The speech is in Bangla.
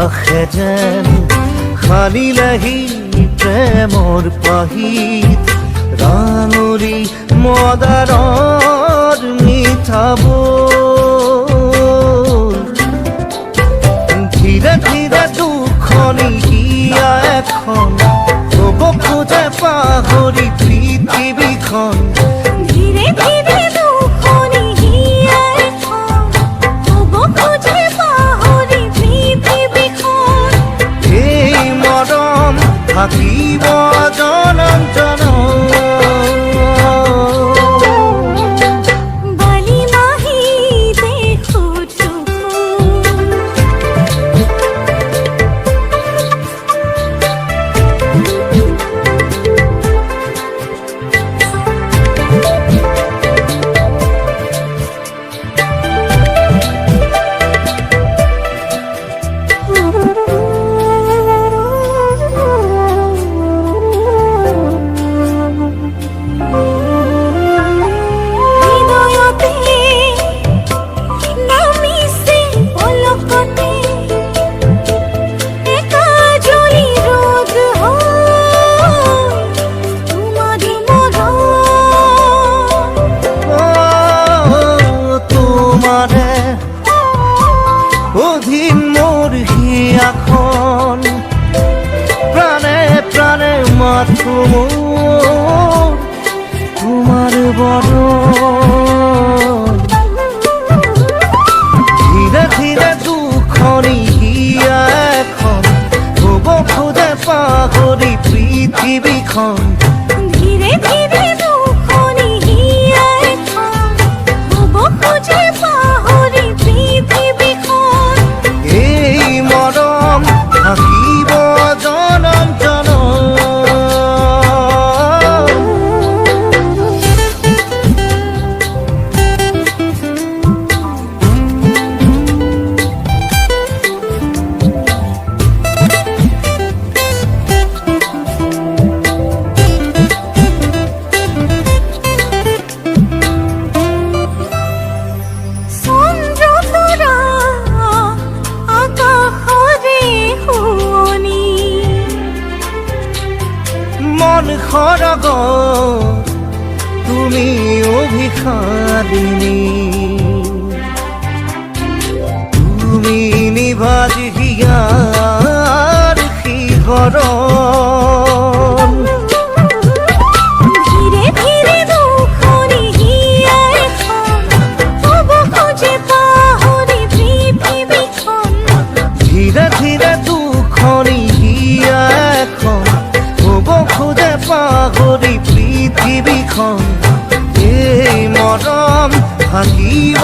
আকাশে যেন খালিলেহি প্ৰেমৰ পাহিত ৰাঙৰি মদাৰৰ মিঠা বোল ধীৰে ধীৰে দুখনি হিয়া এখন হ'ব খোজে পাহৰি পৃথিৱীখন ধীৰে ধীৰে দুখনি হিয়া এখন হ'ব খোজে পাহৰি পৃথিৱীখন এই মৰম থাকিব জনম জনম বালি মাহি দেখো চকুৰ অধীন মোর হিয়াখন প্রাণে প্রাণে মাথো মোর তোমার বরণ ধীরে ধীরে দুখনি হিয়া এখন হব খোজে পাহৰি পৃথিৱীখন ধীৰে ধীৰে দুখনি হিয়া এখন হ'ব খোজে পাহৰি পৃথিৱীখন এই মৰম থাকিব জনম জনম চন্দ্ৰতৰা আকাশৰে শুৱনি মন খৰগ তুমি অভিশালিনী তুমি নিভাজ হিয়াৰ শিহৰণ ধীৰে ধীৰে দুখনি হিয়া এখন হ'ব খোজে পাহৰি পৃথিৱীখন ধীৰে ধীৰে দুখনি হিয়া এখন হ'ব খোজে পাহৰি পৃথিৱীখন এই মৰম থাকিব